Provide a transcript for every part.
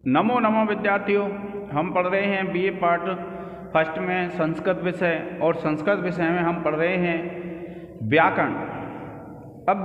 नमो नमो विद्यार्थियों, हम पढ़ रहे हैं बीए पार्ट फर्स्ट में संस्कृत विषय। और संस्कृत विषय में हम पढ़ रहे हैं व्याकरण। अब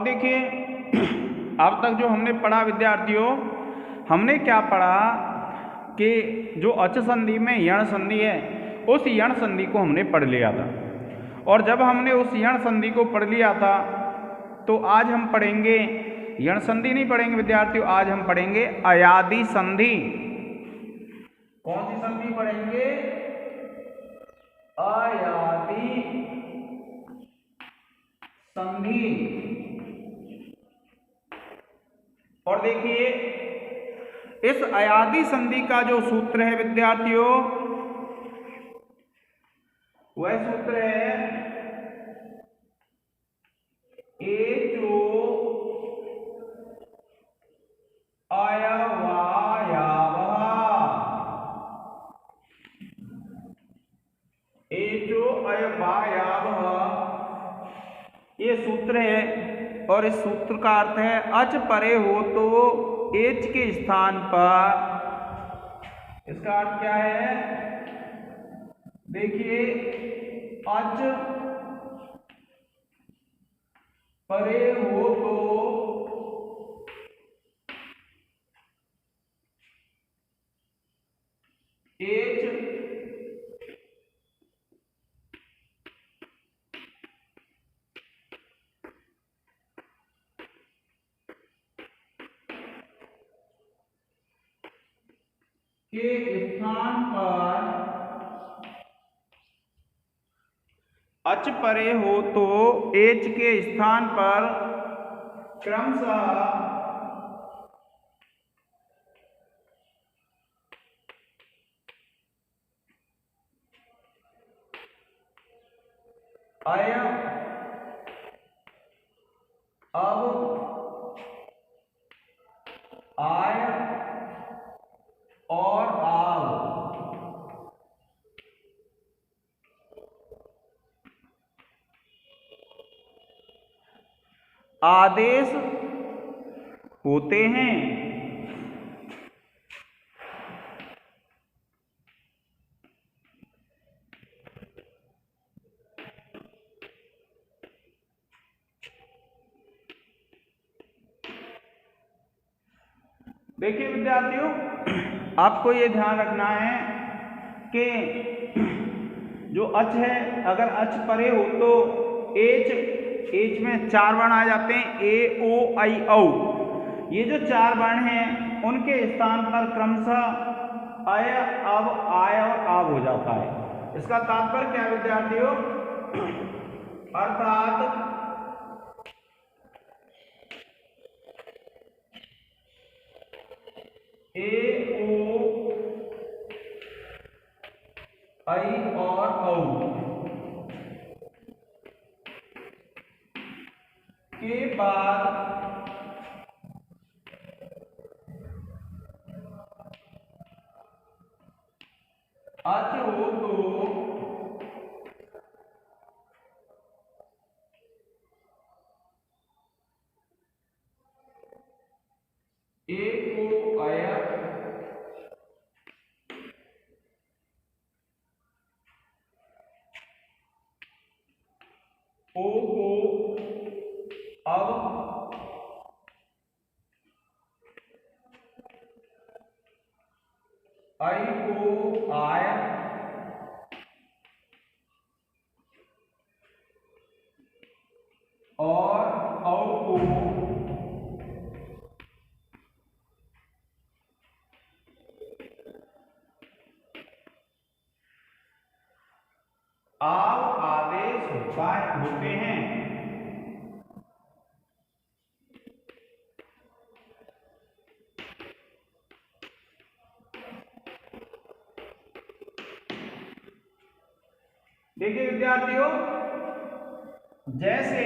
देखिए, अब तक जो हमने पढ़ा विद्यार्थियों, हमने क्या पढ़ा कि जो अच संधि में यण संधि है, उस यण संधि को हमने पढ़ लिया था। और जब हमने उस यण संधि को पढ़ लिया था, तो आज हम पढ़ेंगे, यण संधि नहीं पढ़ेंगे विद्यार्थियों, आज हम पढ़ेंगे अयादि संधि। कौन सी संधि पढ़ेंगे? अयादि संधि। और देखिए, इस अयादि संधि का जो सूत्र है विद्यार्थियों, वह सूत्र है एचो अयवायावः। एचो अयवायावः, ये सूत्र है। और इस सूत्र का अर्थ है अच परे हो तो एच के स्थान पर। इसका अर्थ क्या है? देखिए, अच परे हो तो एच के स्थान पर, अच परे हो तो एच के स्थान पर क्रमशः अय, अब, आय और आव आदेश होते हैं। देखिए विद्यार्थियों, आपको ये ध्यान रखना है कि जो अच है, अगर अच परे हो तो एच, एच में चार वर्ण आ जाते हैं, ए ओ आई औ। ये जो चार वर्ण हैं, उनके स्थान पर क्रमशः अय, अब, आय और आव हो जाता है। इसका तात्पर्य क्या है विद्यार्थियों? अर्थात ए ओ आई और औ के बाद अच हो तो ए को अय, ओ को अब, आई को आय और औ को काय होते हैं। देखिए विद्यार्थियों, जैसे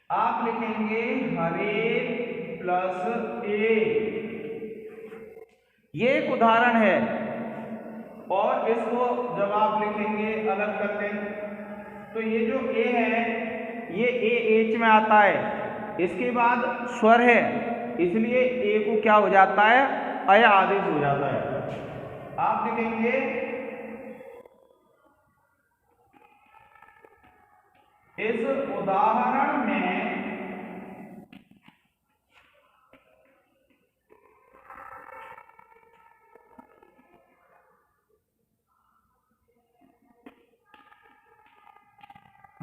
आप लिखेंगे हरे प्लस ए, ये एक उदाहरण है। और इसको जब आप लिखेंगे अलग करते तो ये जो ए है ये ए एच में आता है, इसके बाद स्वर है, इसलिए ए को क्या हो जाता है, अय आदेश हो जाता है। आप लिखेंगे इस उदाहरण में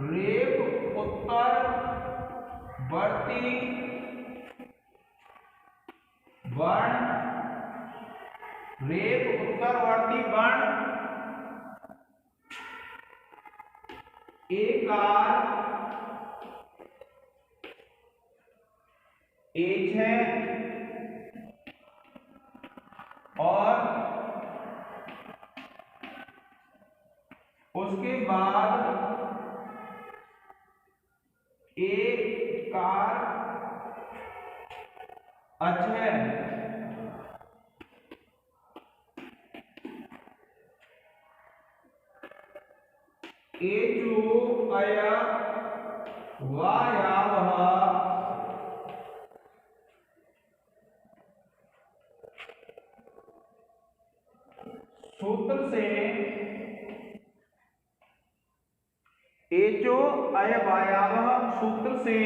रेप उत्तरवर्ती वर्ण, रेप उत्तरवर्ती वर्ण एकार एच है और उसके बाद एकार अच है। एचो अय वायावह सूत्र से, एचो अय वायावह सूत्र से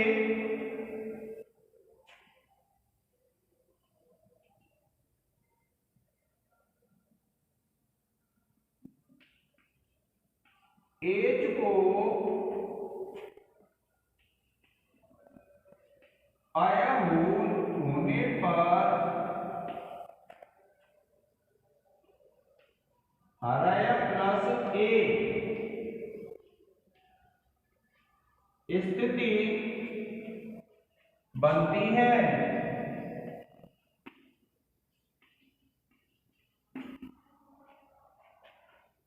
एच को अय होने पर हरय प्लस ए स्थिति बनती है।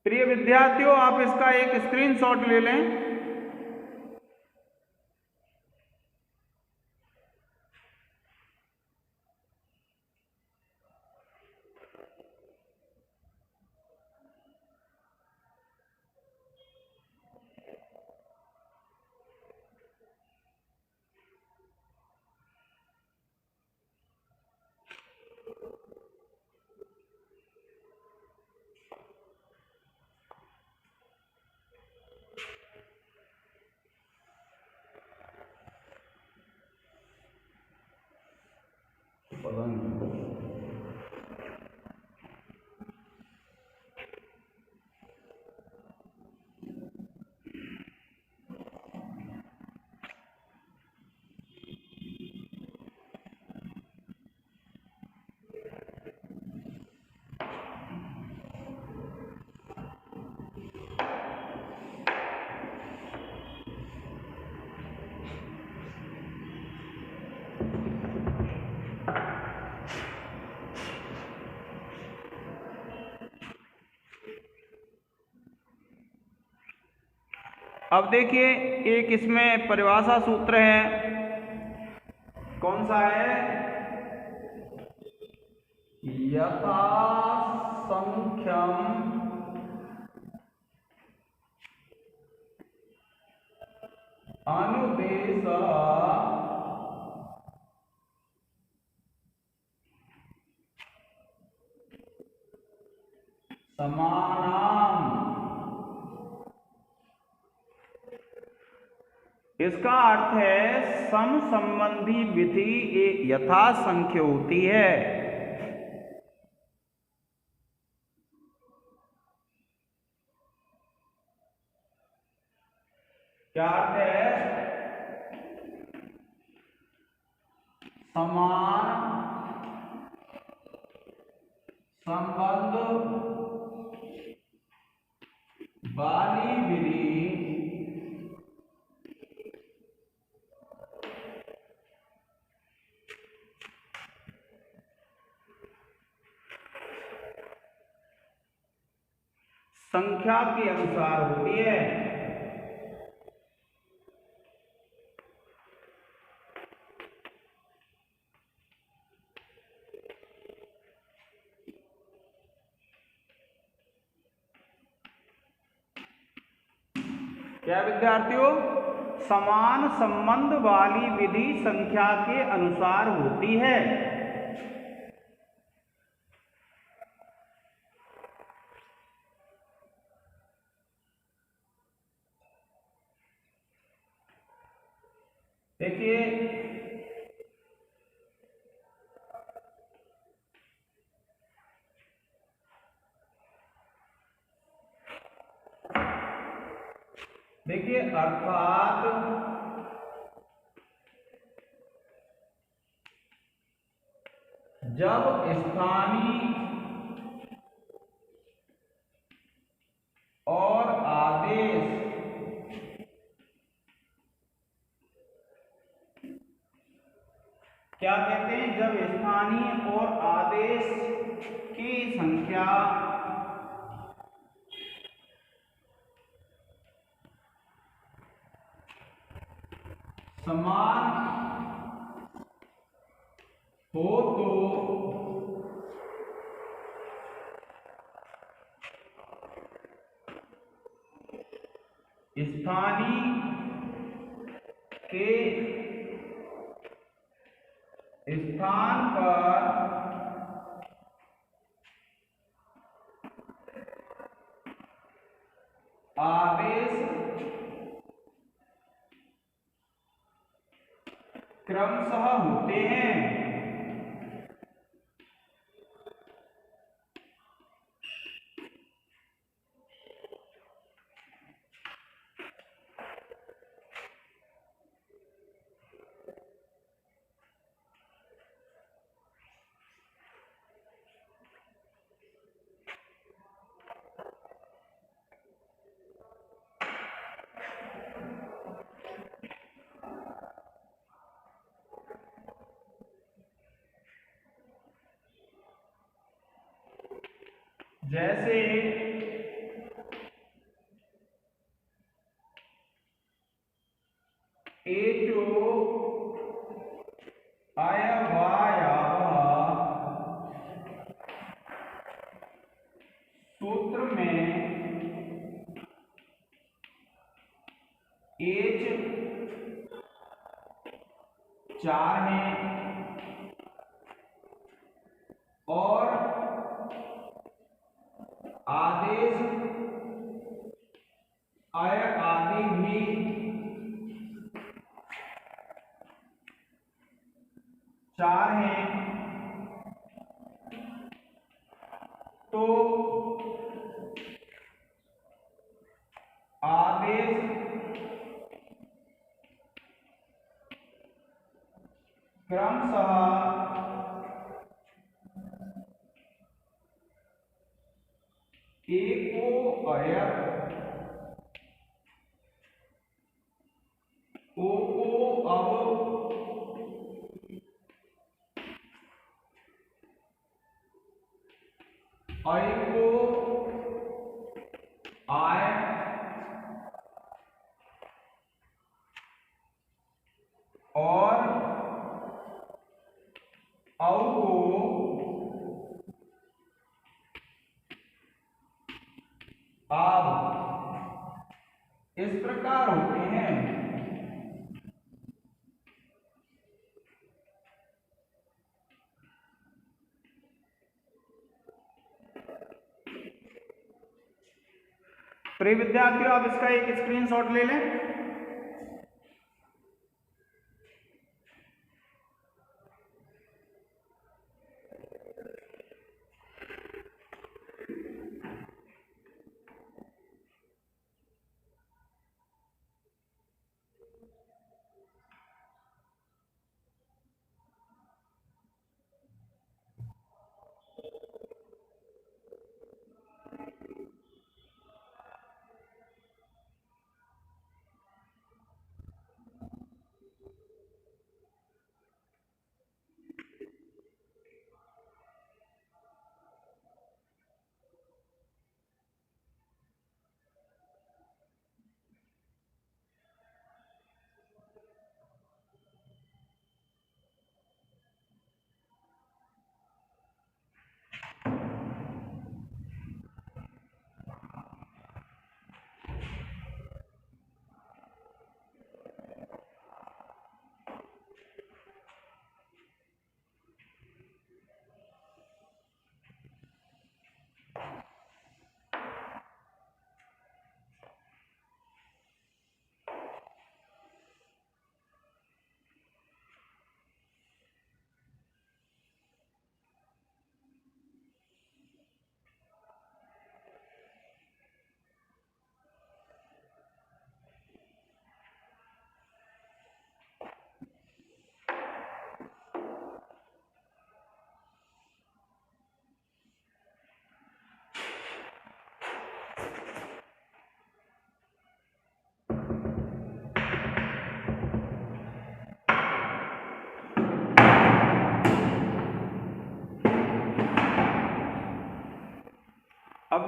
प्रिय विद्यार्थियों, आप इसका एक स्क्रीनशॉट ले लें। अब देखिए, एक इसमें परिभाषा सूत्र है, कौन सा है, यथासंख्यम अनुदेश समानाम। इसका अर्थ है सम संबंधी विधि यथासंख्य होती है। क्या अर्थ है, समान संबंध वाली विधि संख्या के अनुसार होती है। क्या विद्यार्थियों, समान संबंध वाली विधि संख्या के अनुसार होती है। देखिए अर्थात जब स्थानीय और आदेश क्या कहते हैं, जब स्थानीय और आदेश की संख्या समान हो तो स्थानीय के स्थान पर आदेश क्रमशः होते हैं। जैसे एचो अयवायावः सूत्र में एच 4 है और आदेश अय आदि भी 4 हैं, तो आदेश क्रमशः एको अयत ओको अब अयको आय और औ को आब इस प्रकार होते हैं। प्रिय विद्यार्थियों, आप इसका एक स्क्रीनशॉट ले लें।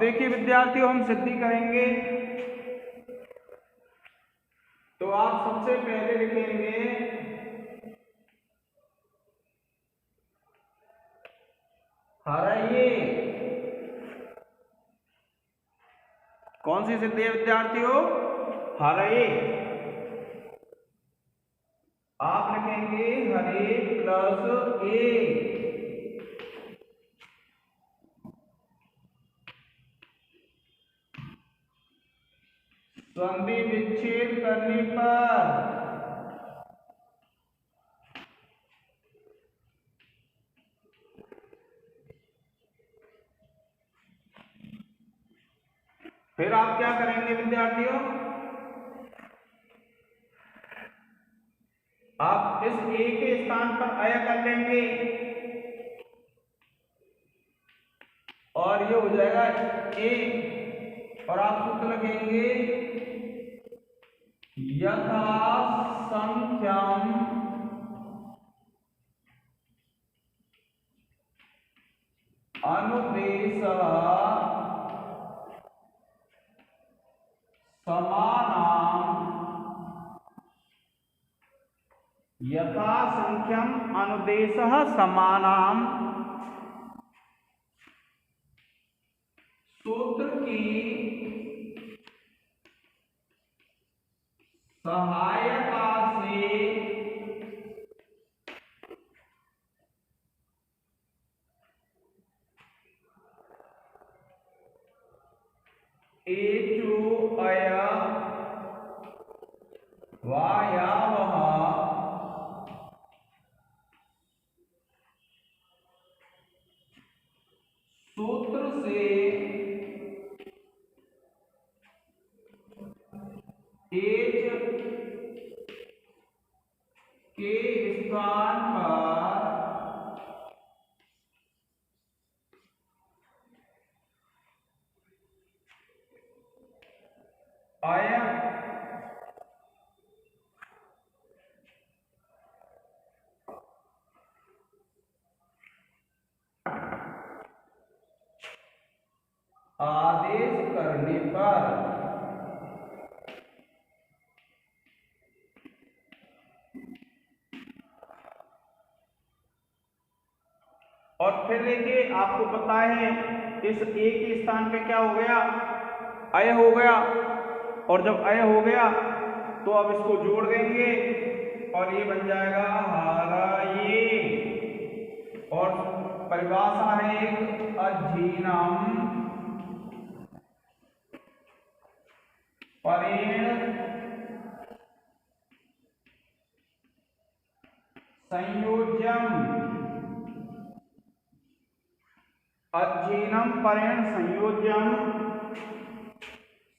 देखिए विद्यार्थियों, हम सिद्धि करेंगे तो आप सबसे पहले लिखेंगे हराइए। कौन सी सिद्धि है विद्यार्थियों? हराइए। आप लिखेंगे हरे प्लस ए। संधि विच्छेद करने पर फिर आप क्या करेंगे विद्यार्थियों? आप इस ए के स्थान पर अय कर लेंगे और ये हो जाएगा ए, और आप सूत्र लिखेंगे यथा संख्यम अनुदेशः समानाम। यथा संख्यम अनुदेशः समानाम सूत्र की सहायता से एचो अय वायावह सूत्र से एच के स्थान पर अय आदेश करने पर और फिर देखिए, आपको पता है इस ए के स्थान पे क्या हो गया? अय हो गया। और जब अय हो गया तो अब इसको जोड़ देंगे और ये बन जाएगा हराइए। और परिभाषा है एक अधीनम परेण संयोज्यम। अधीनम परेण संयोज्यम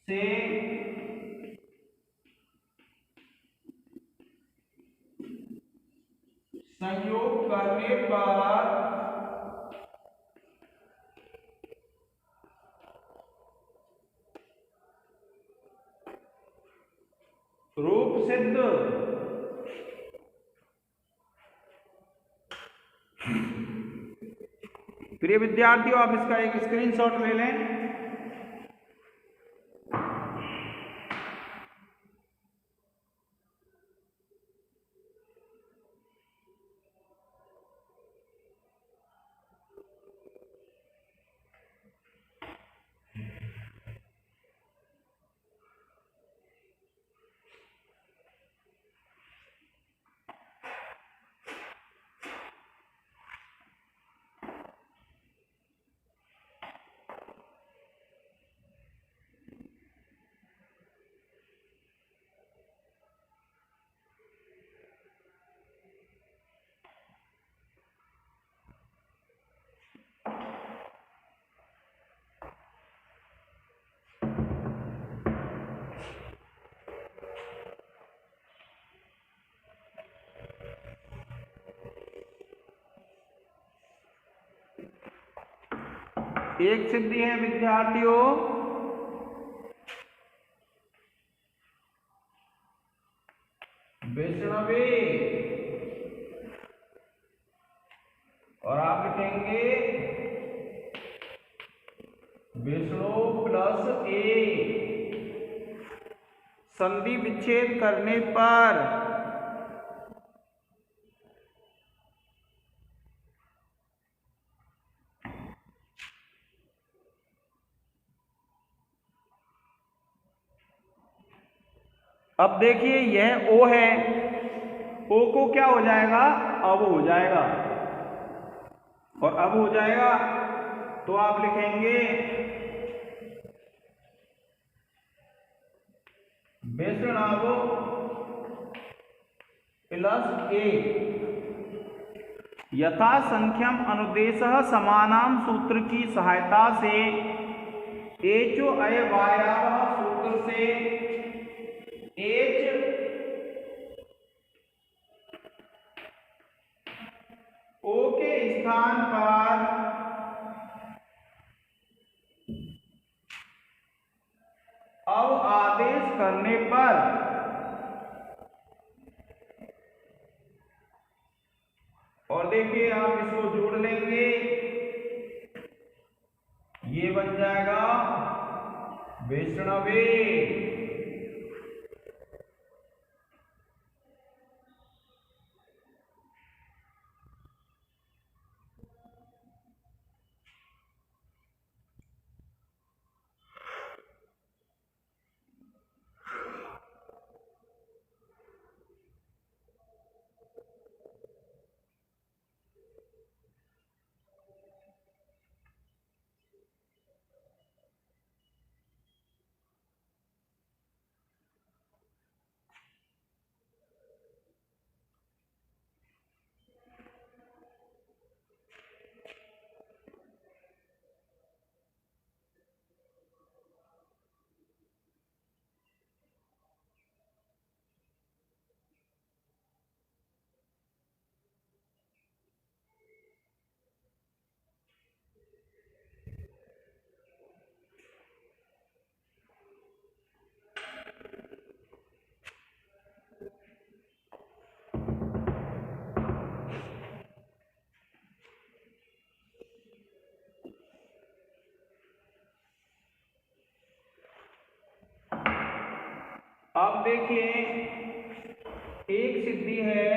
से संयोग करने पर रूप सिद्ध। प्रिय विद्यार्थियों, आप इसका एक स्क्रीनशॉट ले लें। एक सिद्धि है विद्यार्थियों, वैष्णवी, और आप लिखेंगे विष्णु प्लस ए। संधि विच्छेद करने पर अब देखिए यह ओ है, ओ को क्या हो जाएगा, अब हो जाएगा, और अब हो जाएगा तो आप लिखेंगे वैष्णव प्लस ए। यथा संख्यम अनुदेशः समानाम सूत्र की सहायता से एचो अयवायावः सूत्र से एच ओ के स्थान पर अब आदेश करने पर और देखिए आप इसको जोड़ लेंगे, ये बन जाएगा वैष्णवे। अब देखिए एक सिद्धि है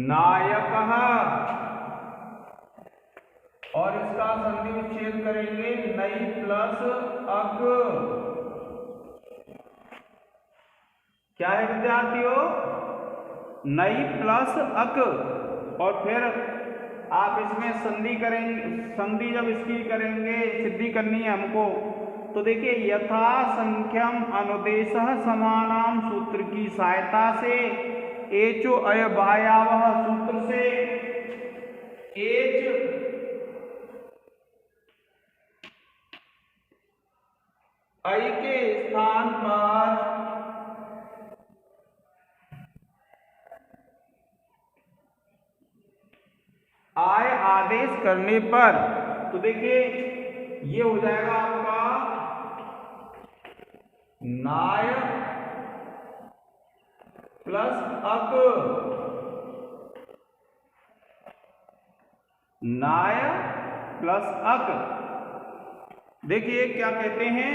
नायकः, और इसका संधि विच्छेद करेंगे नई प्लस अक। क्या है विद्यार्थियों, नई प्लस अक, और फिर आप इसमें संधि करेंगे, संधि जब इसकी करेंगे, सिद्धि करनी है हमको, तो देखिए यथा संख्यम अनुदेशः समानाम सूत्र की सहायता से एचो अयवायावः सूत्र से एच आई के स्थान पर आय आदेश करने पर, तो देखिए ये हो जाएगा आपका नाय प्लस अक, नाय प्लस अक। देखिए क्या कहते हैं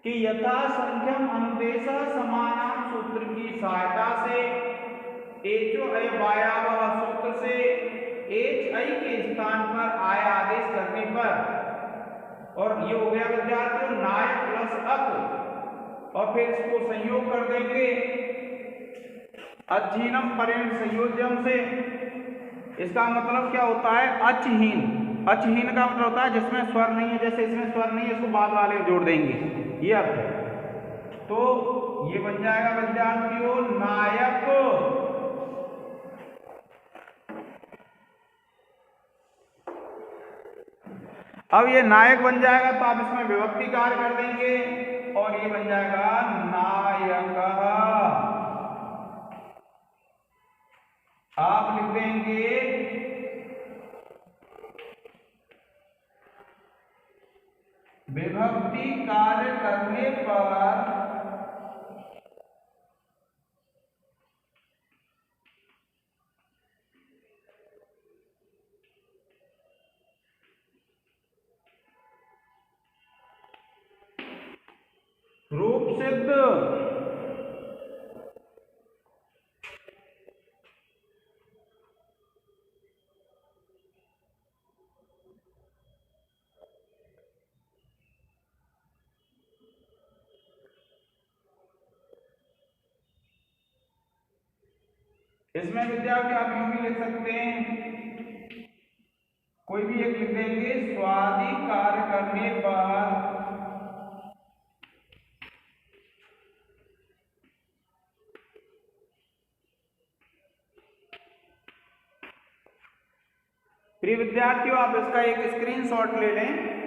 कि यथा संख्यम अनुदेशः समानाम सूत्र की सहायता से एचो अयवायावः सूत्र से एच आई के स्थान पर आय आदेश करने पर, और ये हो गया विद्यार्थियों नाय प्लस अक, और फिर इसको संयोग कर देंगे अच्छहीनम परेण संयोज्यम से। इसका मतलब क्या होता है, अच्छहीन। अच्छहीन का मतलब होता है जिसमें स्वर नहीं है, जैसे इसमें स्वर नहीं है इसको बाद वाले जोड़ देंगे, ये अर्थ है। तो ये बन जाएगा विद्यार्थियों नायक। अब ये नायक बन जाएगा तो आप इसमें विभक्ति कार्य कर देंगे और ये बन जाएगा नायकः। आप लिख देंगे विभक्ति कार्य करने पर इसमें विद्यार्थी आप यूं भी लिख सकते हैं, कोई भी एक लिख देंगे, स्वादि कार्य करने पर प्रिय विद्यार्थियों, आप इसका एक स्क्रीनशॉट ले लें।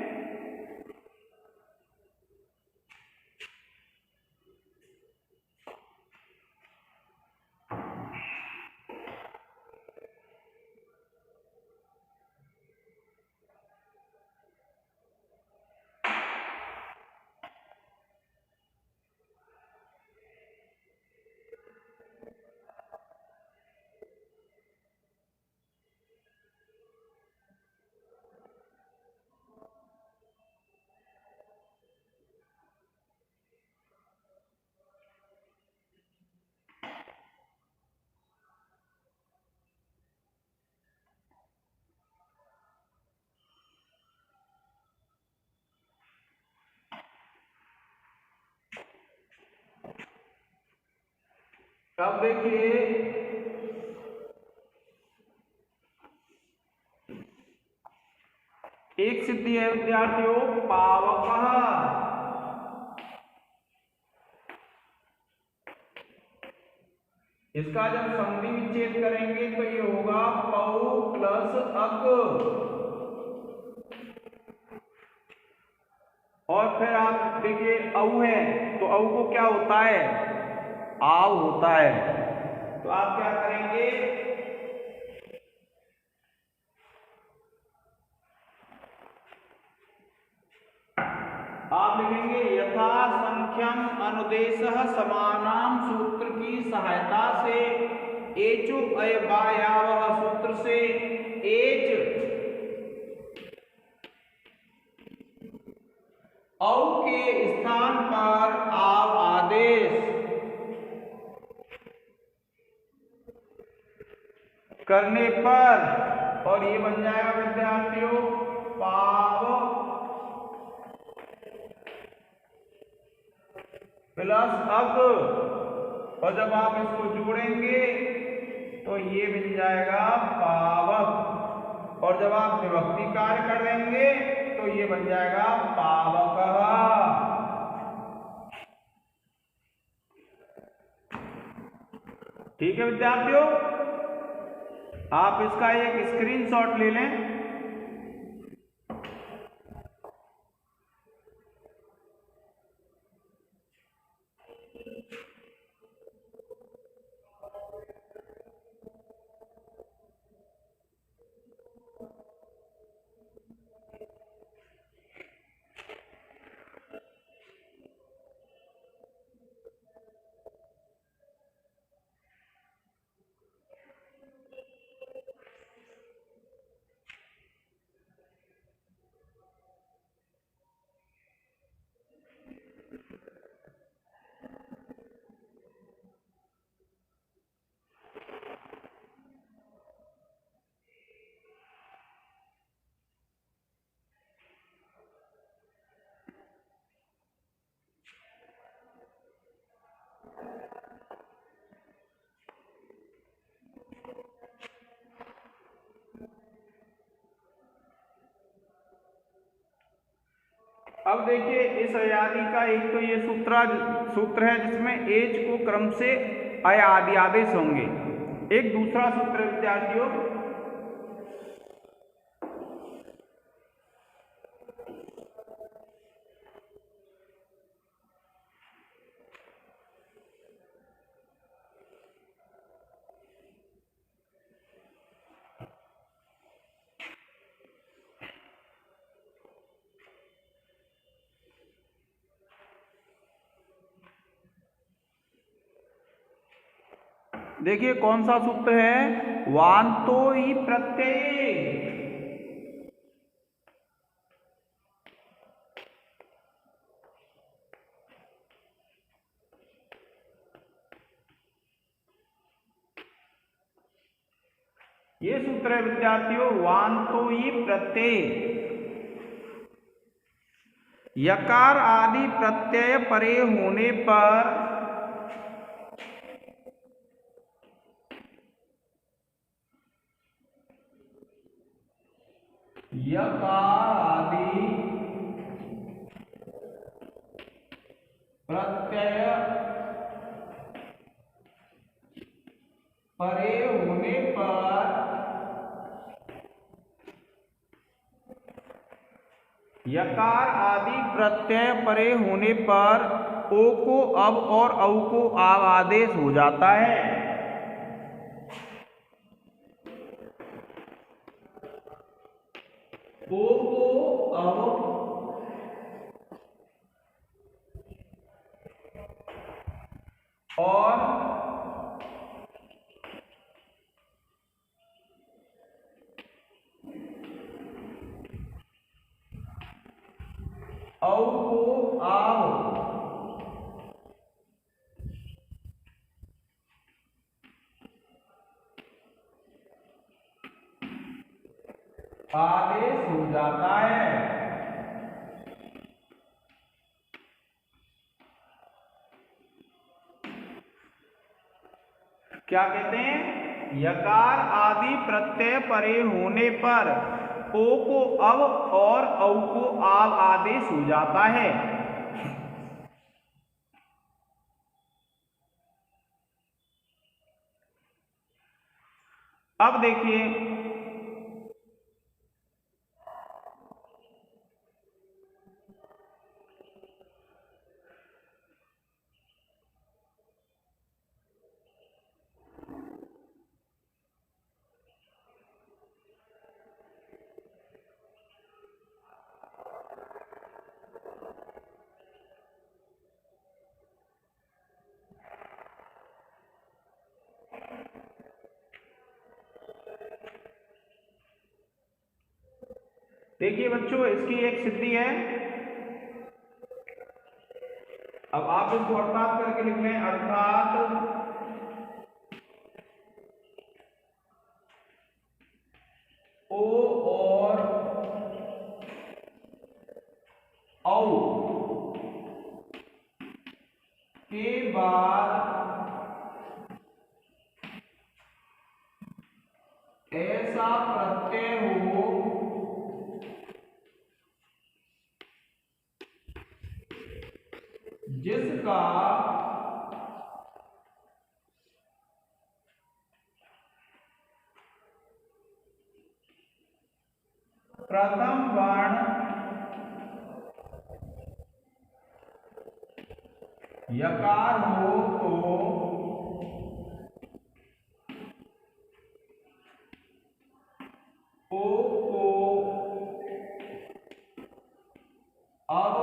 अब देखिए, एक सिद्धि है विद्यार्थियों, पावकः। इसका जब संधि विच्छेद करेंगे तो ये होगा पौ प्लस अक, और फिर आप देखिए औ है तो औ को क्या होता है, आव होता है। तो आप क्या करेंगे, आप लिखेंगे यथा संख्यम अनुदेशः समानाम सूत्र की सहायता से एचु अयवायावः सूत्र से एच औ के स्थान पर आव आदेश करने पर, और ये बन जाएगा विद्यार्थियों पाव प्लस अक, और जब आप इसको जोड़ेंगे तो ये बन जाएगा पावक, और जब आप विभक्ति कार्य कर देंगे तो ये बन जाएगा पावकः। ठीक है विद्यार्थियों, आप इसका एक स्क्रीनशॉट ले लें। अब देखिए, इस अयादि का एक तो ये सूत्र है जिसमें एच को क्रम से अयादि आदेश होंगे। एक दूसरा सूत्र विद्यार्थियों, देखिए कौन सा सूत्र है, वांतो ही प्रत्यय। ये सूत्र है विद्यार्थियों, वांतो ही प्रत्यय। यकार आदि प्रत्यय परे होने पर यकार आदि प्रत्यय परे होने पर यकार आदि प्रत्यय परे होने पर ओ को अब और औ को आव आदेश हो जाता है। ओ को अब और औ को आव आदेश हो जाता है। क्या कहते हैं? यकार आदि प्रत्यय परे होने पर ओ को अब और औ को आव आदेश हो जाता है। अब देखिए, देखिए बच्चों, इसकी एक सिद्धि है। अब आप इसको अर्थात करके लिख लें। अर्थात ओ और औ के बाद ऐसा प्रत्यय हो जिसका प्रथम वर्ण यकार हो तो ओ को अब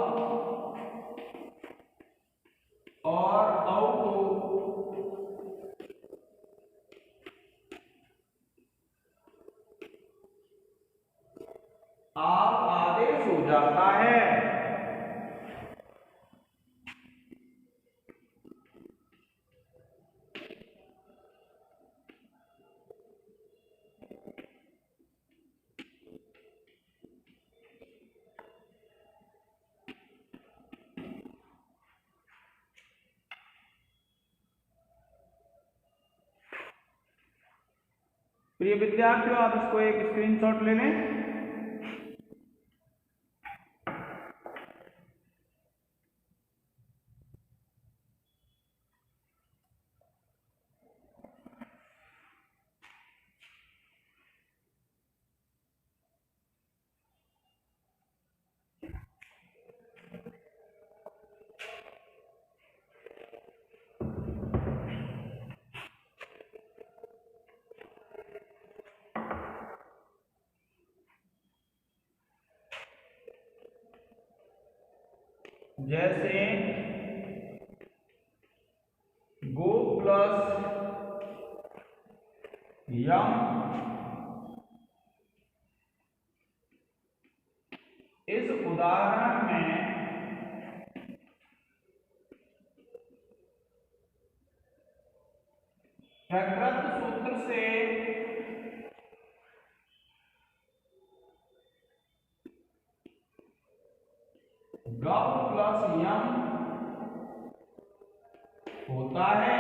और औ को आव आदेश हो जाता है। प्रिय विद्यार्थियों, आप इसको एक स्क्रीनशॉट ले लें। जैसे गो प्लस यम, इस उदाहरण में प्रकृत सूत्र से गव प्लस यम होता है।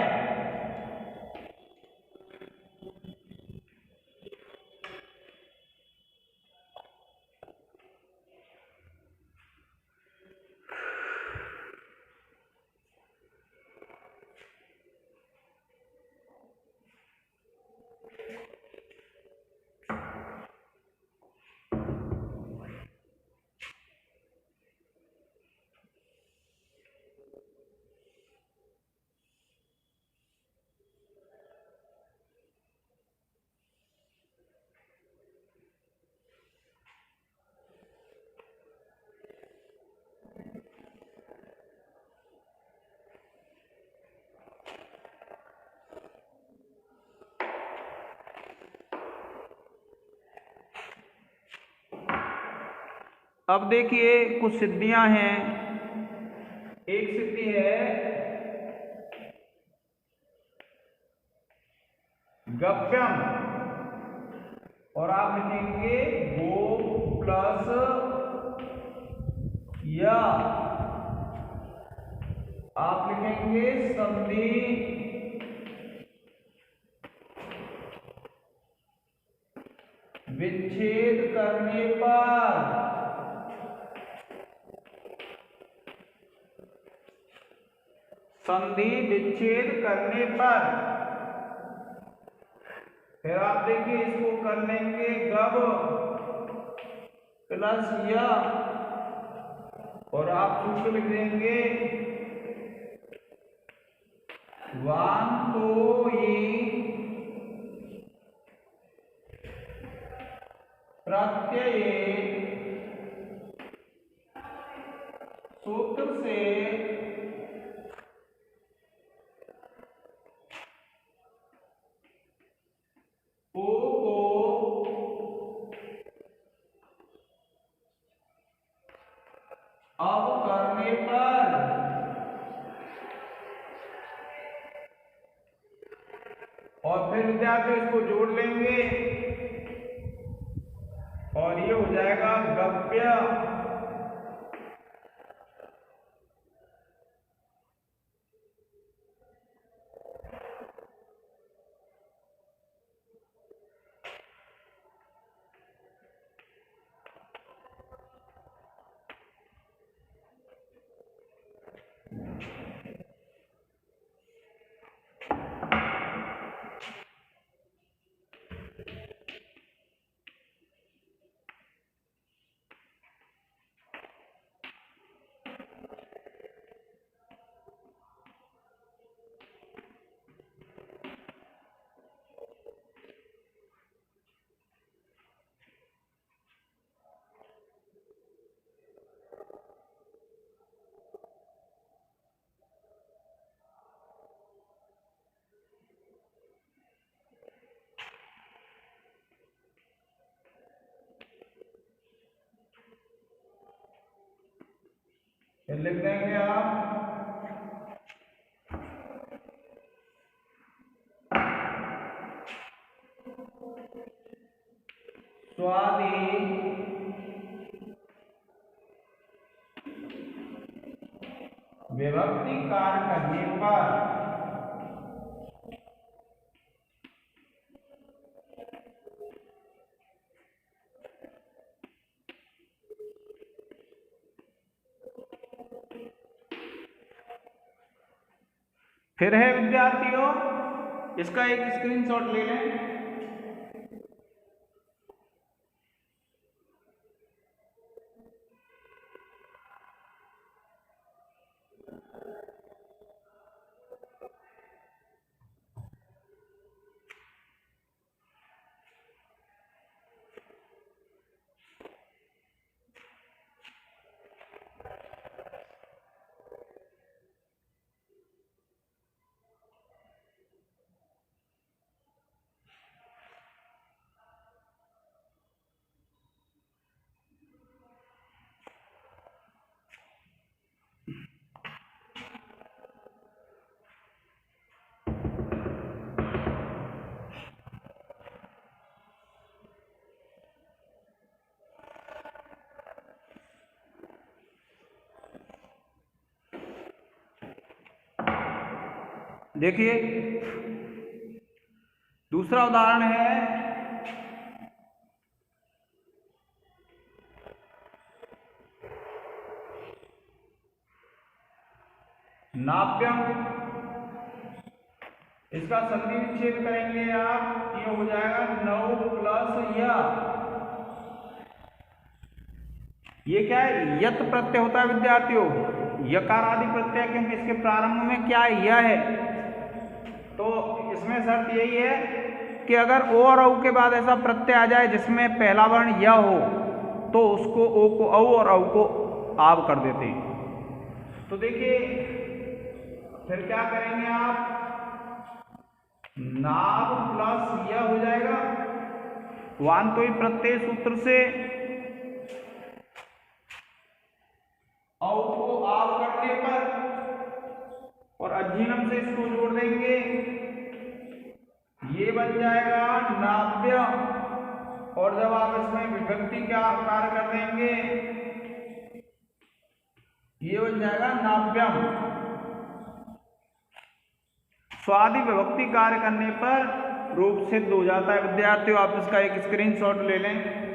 अब देखिए कुछ सिद्धियां हैं। एक सिद्धि है गप्यम, और आप लिखेंगे गो प्लस या, आप लिखेंगे संधि विच्छेद करने पर, संधि विच्छेद करने पर। फिर आप देखिए इसको कर लेंगे गब प्लस या, और आप सूत्र लिख देंगे वान्तोयी प्रत्यये सूत्र से ओ को अब करने पर, और फिर विद्यार्थी इसको जोड़ लेंगे और ये हो जाएगा गप्य। फिर लिख देंगे आप स्वादि विभक्ति कार्य करने पर। फिर है विद्यार्थियों, इसका एक स्क्रीनशॉट ले लें। देखिए दूसरा उदाहरण है नाप्यम। इसका संधि विच्छेद करेंगे आप, ये हो जाएगा 9 प्लस या। ये क्या है, यत प्रत्यय होता है विद्यार्थियों, यकार आदि प्रत्यय, क्योंकि इसके प्रारंभ में क्या है, यह है। तो इसमें शर्त यही है कि अगर ओ और औ के बाद ऐसा प्रत्यय आ जाए जिसमें पहला वर्ण य हो, तो उसको ओ को औ और औ को आव कर देते हैं। तो देखिए फिर क्या करेंगे आप, नाव प्लस य हो जाएगा वान्तोयी प्रत्यय सूत्र से, तद्धिनम से इसको जोड़ देंगे, ये बन जाएगा नाव्य। और जब आप इसमें विभक्ति क्या कार्य कर देंगे, ये बन जाएगा नाव्यम। स्वादि विभक्ति कार्य करने पर रूप सिद्ध हो जाता है। विद्यार्थियों, आप इसका एक स्क्रीनशॉट ले लें।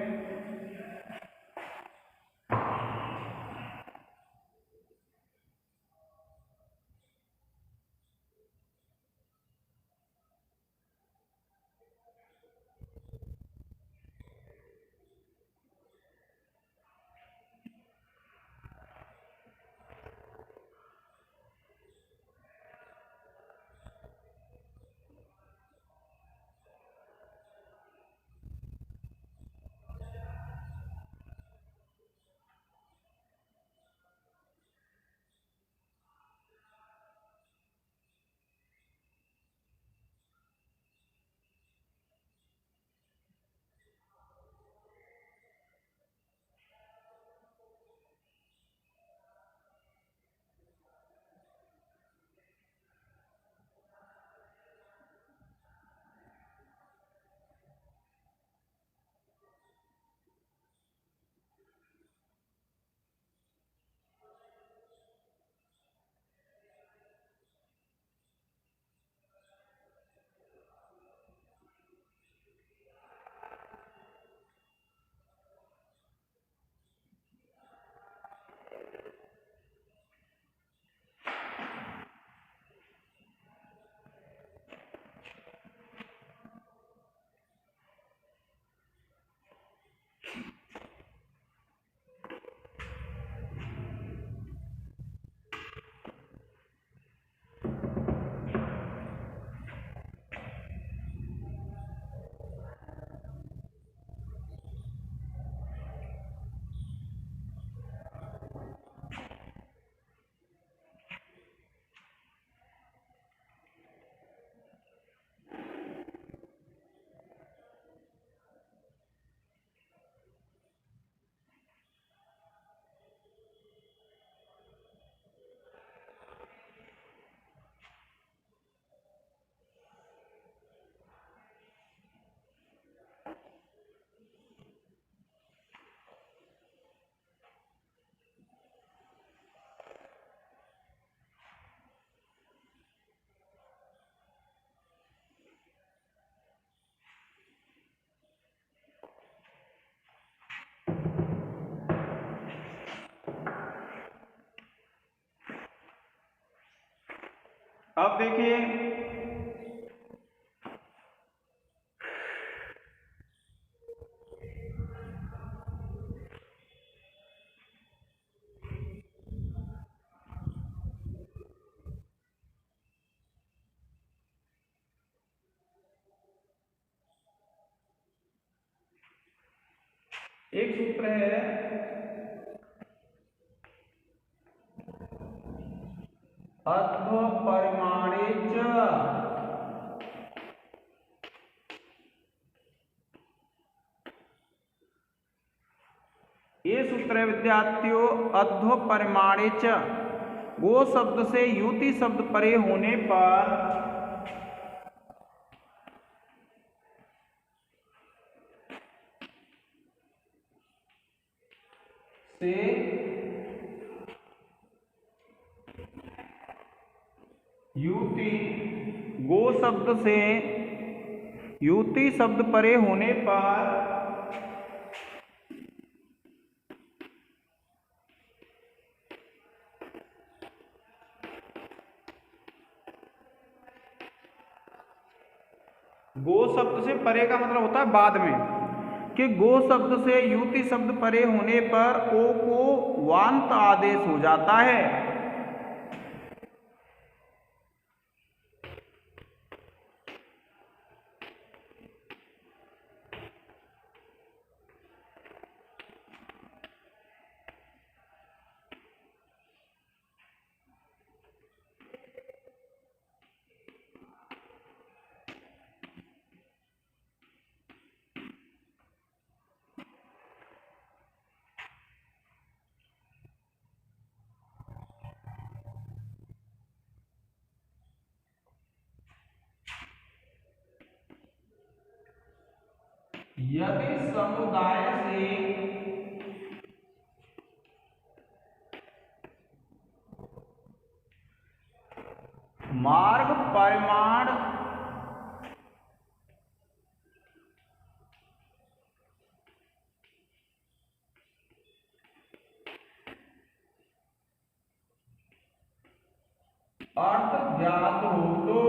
अब देखिए, एक सूत्र है अध्वपरिमाणे च। ये सूत्र है विद्यार्थियों अध्वपरिमाणे च। वो शब्द से युति शब्द परे होने पर से युति, गो शब्द से युति शब्द परे होने पर गो शब्द से परे का मतलब होता है बाद में, कि गो शब्द से युति शब्द परे होने पर ओ को वांत आदेश हो जाता है। यदि समुदाय से मार्ग परिमाण अर्थ ज्ञात हो तो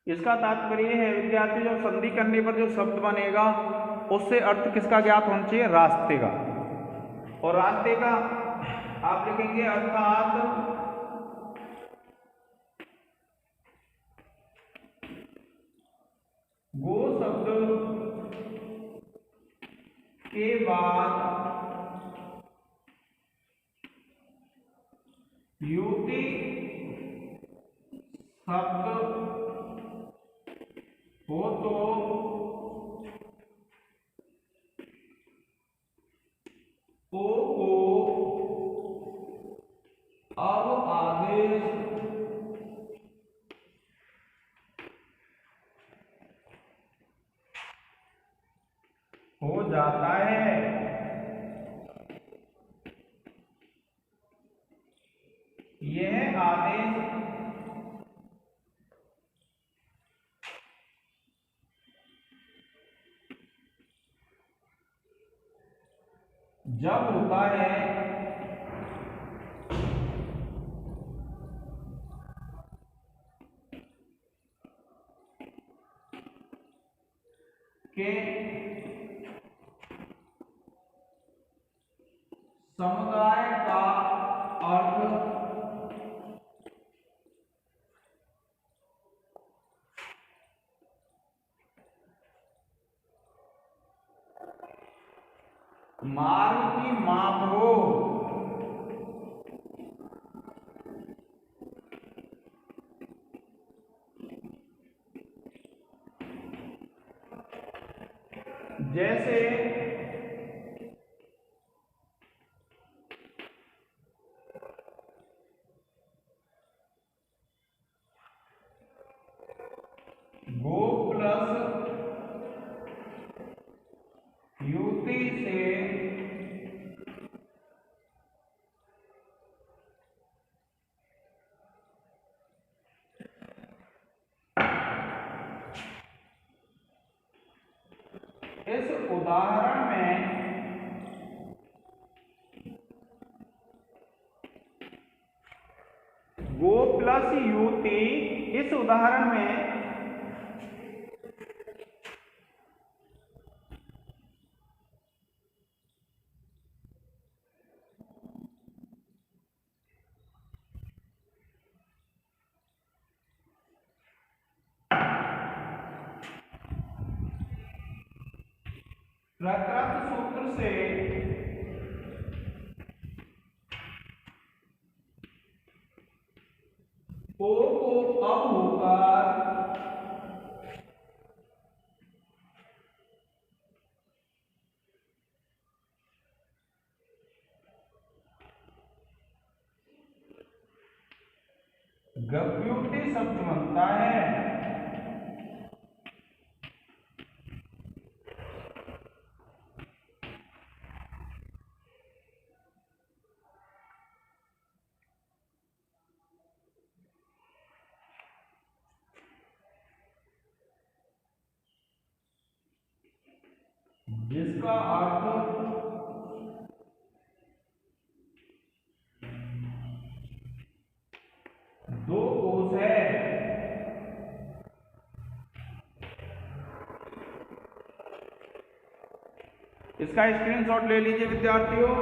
इसका तात्पर्य है विद्यार्थी, जो संधि करने पर जो शब्द बनेगा उससे अर्थ किसका ज्ञात होना चाहिए? रास्ते का। और रास्ते का आप लिखेंगे अर्थात गो शब्द के बाद युति शब्द हो तो ओ को अब आदेश हो जाता है। यह आदेश जब होता है कि समुदाय का अर्थ मार्ग की माप हो। जैसे गो प्लस युति से इस उदाहरण में गो प्लस युति, इस उदाहरण में प्रकृत सूत्र से ओ को अब होकर गव्युति शब्द बनता है। जिसका अर्थ दो कोस है। इसका स्क्रीनशॉट ले लीजिए विद्यार्थियों।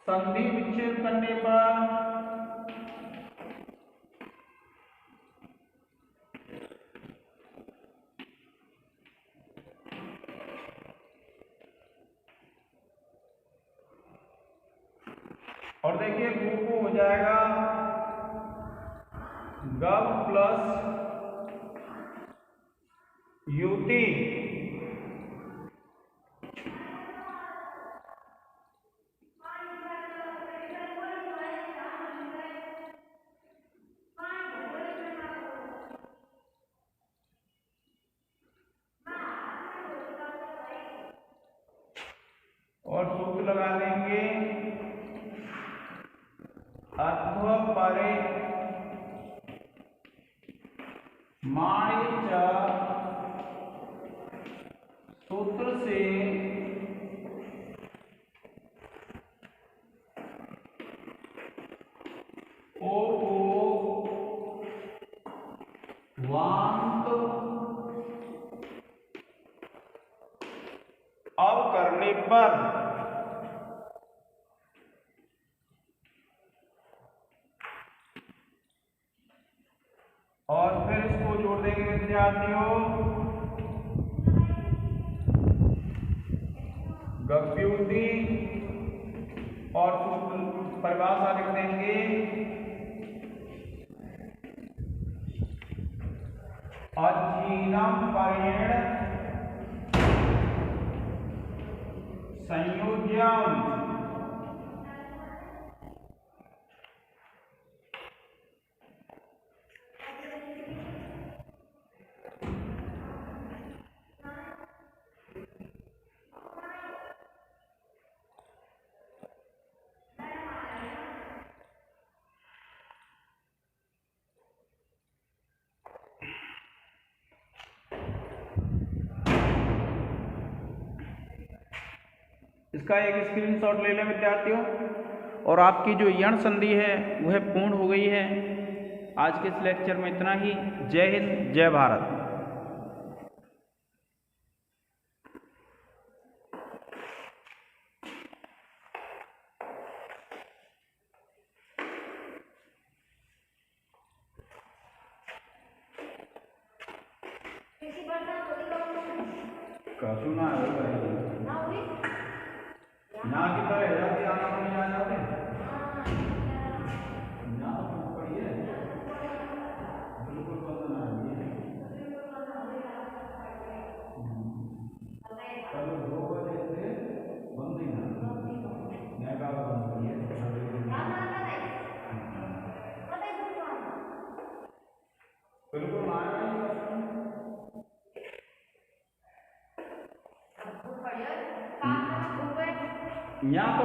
संधि विच्छेद करने पर और देखिए गु हो जाएगा गव प्लस युति। और सूत्र लगा देंगे अध्व परे माणि च सूत्र से ओ को वांत अब करने पर और फिर इसको जोड़ देंगे विद्यार्थियों गव्युति और परिभाषा लिख देंगे अजीनम परेण संयोज्यम। इसका एक स्क्रीनशॉट ले लें विद्यार्थियों और आपकी जो यण संधि है वह पूर्ण हो गई है। आज के इस लेक्चर में इतना ही। जय हिंद, जय भारत। कसूँ ना ना की तरह जाती आना नहीं आ जाते ना पड़ी है बिल्कुल पसंद आ रही है। कल 2 बजे से बंद नहीं ना मैं का बंद करिए बिल्कुल ना यहाँ तो